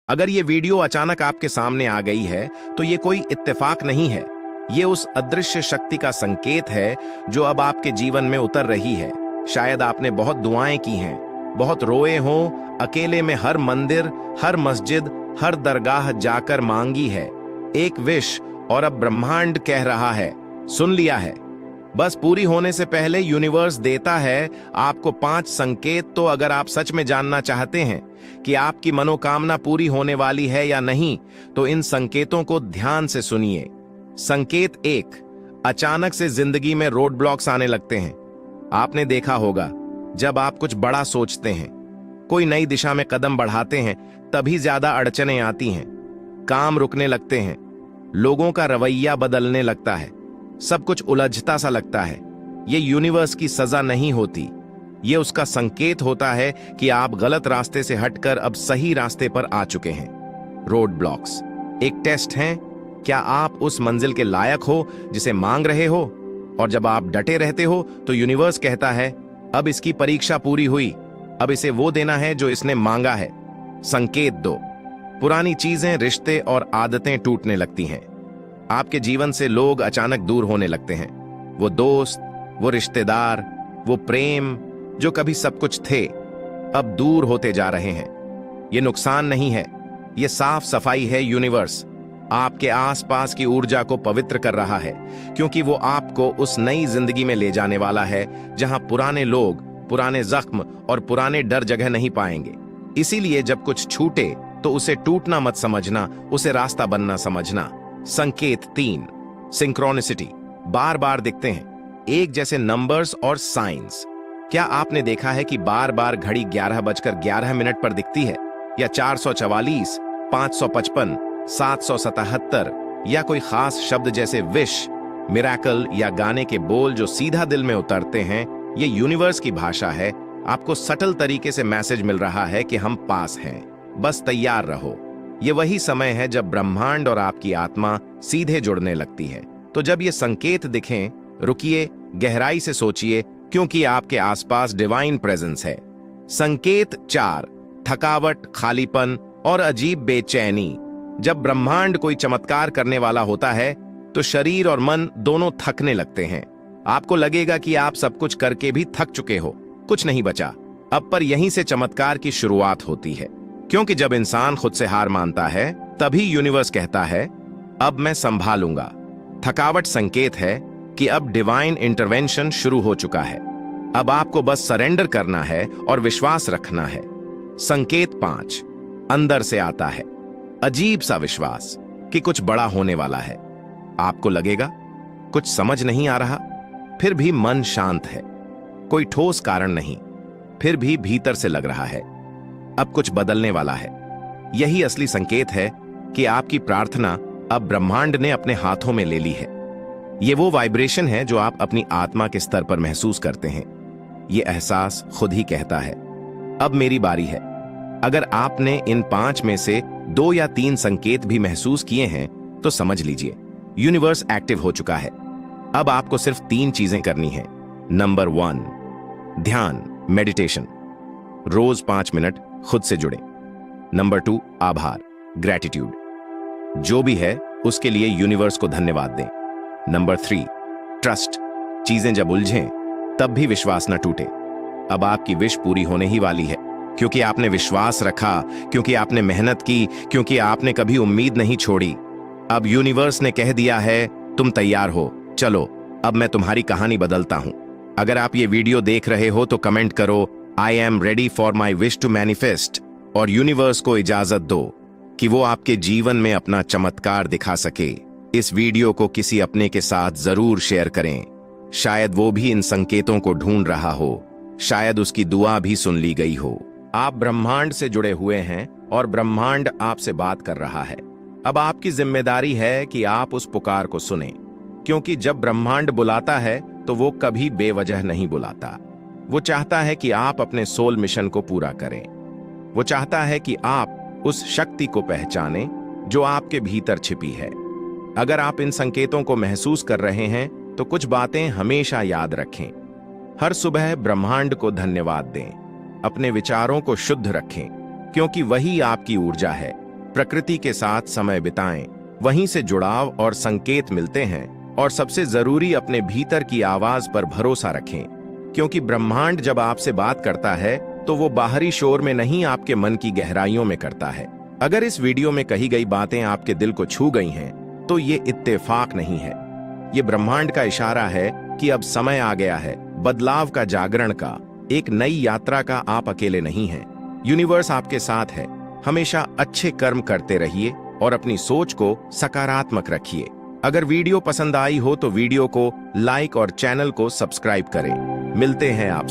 अगर ये वीडियो अचानक आपके सामने आ गई है तो ये कोई इत्तेफाक नहीं है। ये उस अदृश्य शक्ति का संकेत है जो अब आपके जीवन में उतर रही है। शायद आपने बहुत दुआएं की हैं, बहुत रोए हों, अकेले में हर मंदिर, हर मस्जिद, हर दरगाह जाकर मांगी है एक विश, और अब ब्रह्मांड कह रहा है सुन लिया है। बस पूरी होने से पहले यूनिवर्स देता है आपको 5 संकेत। तो अगर आप सच में जानना चाहते हैं कि आपकी मनोकामना पूरी होने वाली है या नहीं, तो इन संकेतों को ध्यान से सुनिए। संकेत 1, अचानक से जिंदगी में रोड ब्लॉक्स आने लगते हैं। आपने देखा होगा, जब आप कुछ बड़ा सोचते हैं, कोई नई दिशा में कदम बढ़ाते हैं, तभी ज्यादा अड़चनें आती हैं। काम रुकने लगते हैं, लोगों का रवैया बदलने लगता है, सब कुछ उलझता सा लगता है। ये यूनिवर्स की सजा नहीं होती, ये उसका संकेत होता है कि आप गलत रास्ते से हटकर अब सही रास्ते पर आ चुके हैं। रोड ब्लॉक्स एक टेस्ट हैं। क्या आप उस मंजिल के लायक हो जिसे मांग रहे हो? और जब आप डटे रहते हो तो यूनिवर्स कहता है अब इसकी परीक्षा पूरी हुई, अब इसे वो देना है जो इसने मांगा है। संकेत 2, पुरानी चीजें, रिश्ते और आदतें टूटने लगती हैं। आपके जीवन से लोग अचानक दूर होने लगते हैं। वो दोस्त, वो रिश्तेदार, वो प्रेम जो कभी सब कुछ थे, अब दूर होते जा रहे हैं। ये नुकसान नहीं है, ये साफ सफाई है। यूनिवर्स आपके आसपास की ऊर्जा को पवित्र कर रहा है, क्योंकि वो आपको उस नई जिंदगी में ले जाने वाला है जहां पुराने लोग, पुराने जख्म और पुराने डर जगह नहीं पाएंगे। इसीलिए जब कुछ छूटे तो उसे टूटना मत समझना, उसे रास्ता बनना समझना। संकेत 3, सिंक्रोनिसिटी, बार बार दिखते हैं एक जैसे नंबर्स और साइंस। क्या आपने देखा है कि बार बार घड़ी 11:11 पर दिखती है, या 444, 555, 777, या कोई खास शब्द जैसे विश, मिरेकल या गाने के बोल जो सीधा दिल में उतरते हैं? ये यूनिवर्स की भाषा है। आपको सटल तरीके से मैसेज मिल रहा है कि हम पास हैं, बस तैयार रहो। ये वही समय है जब ब्रह्मांड और आपकी आत्मा सीधे जुड़ने लगती है। तो जब ये संकेत दिखें, रुकिए, गहराई से सोचिए, क्योंकि आपके आसपास डिवाइन प्रेजेंस है। संकेत 4, थकावट, खालीपन और अजीब बेचैनी। जब ब्रह्मांड कोई चमत्कार करने वाला होता है तो शरीर और मन दोनों थकने लगते हैं। आपको लगेगा कि आप सब कुछ करके भी थक चुके हो, कुछ नहीं बचा अब। पर यहीं से चमत्कार की शुरुआत होती है, क्योंकि जब इंसान खुद से हार मानता है तभी यूनिवर्स कहता है अब मैं संभालूंगा। थकावट संकेत है कि अब डिवाइन इंटरवेंशन शुरू हो चुका है। अब आपको बस सरेंडर करना है और विश्वास रखना है। संकेत 5, अंदर से आता है अजीब सा विश्वास कि कुछ बड़ा होने वाला है। आपको लगेगा कुछ समझ नहीं आ रहा, फिर भी मन शांत है। कोई ठोस कारण नहीं, फिर भी भीतर से लग रहा है अब कुछ बदलने वाला है। यही असली संकेत है कि आपकी प्रार्थना अब ब्रह्मांड ने अपने हाथों में ले ली है। ये वो वाइब्रेशन है जो आप अपनी आत्मा के स्तर पर महसूस करते हैं। ये एहसास खुद ही कहता है अब मेरी बारी है। अगर आपने इन 5 में से 2 या 3 संकेत भी महसूस किए हैं तो समझ लीजिए यूनिवर्स एक्टिव हो चुका है। अब आपको सिर्फ 3 चीजें करनी हैं। नंबर 1, ध्यान, मेडिटेशन, रोज 5 मिनट खुद से जुड़े। नंबर 2, आभार, ग्रैटिट्यूड, जो भी है उसके लिए यूनिवर्स को धन्यवाद दें। नंबर 3, ट्रस्ट, चीजें जब उलझें तब भी विश्वास न टूटे। अब आपकी विश पूरी होने ही वाली है, क्योंकि आपने विश्वास रखा, क्योंकि आपने मेहनत की, क्योंकि आपने कभी उम्मीद नहीं छोड़ी। अब यूनिवर्स ने कह दिया है तुम तैयार हो, चलो अब मैं तुम्हारी कहानी बदलता हूं। अगर आप ये वीडियो देख रहे हो तो कमेंट करो I am ready for my wish to manifest, और यूनिवर्स को इजाजत दो कि वो आपके जीवन में अपना चमत्कार दिखा सके। इस वीडियो को किसी अपने के साथ जरूर शेयर करें। शायद वो भी इन संकेतों को ढूंढ रहा हो, शायद उसकी दुआ भी सुन ली गई हो। आप ब्रह्मांड से जुड़े हुए हैं और ब्रह्मांड आपसे बात कर रहा है। अब आपकी जिम्मेदारी है कि आप उस पुकार को सुनें, क्योंकि जब ब्रह्मांड बुलाता है तो वो कभी बेवजह नहीं बुलाता। वो चाहता है कि आप अपने सोल मिशन को पूरा करें। वो चाहता है कि आप उस शक्ति को पहचानें जो आपके भीतर छिपी है। अगर आप इन संकेतों को महसूस कर रहे हैं तो कुछ बातें हमेशा याद रखें। हर सुबह ब्रह्मांड को धन्यवाद दें, अपने विचारों को शुद्ध रखें, क्योंकि वही आपकी ऊर्जा है। प्रकृति के साथ समय बिताएं, वहीं से जुड़ाव और संकेत मिलते हैं। और सबसे जरूरी, अपने भीतर की आवाज पर भरोसा रखें, क्योंकि ब्रह्मांड जब आपसे बात करता है तो वो बाहरी शोर में नहीं, आपके मन की गहराइयों में करता है। अगर इस वीडियो में कही गई बातें आपके दिल को छू गई हैं, तो ये इत्तेफाक नहीं है, ये ब्रह्मांड का इशारा है कि अब समय आ गया है बदलाव का, जागरण का, एक नई यात्रा का। आप अकेले नहीं हैं, यूनिवर्स आपके साथ है। हमेशा अच्छे कर्म करते रहिए और अपनी सोच को सकारात्मक रखिए। अगर वीडियो पसंद आई हो तो वीडियो को लाइक और चैनल को सब्सक्राइब करें। मिलते हैं आप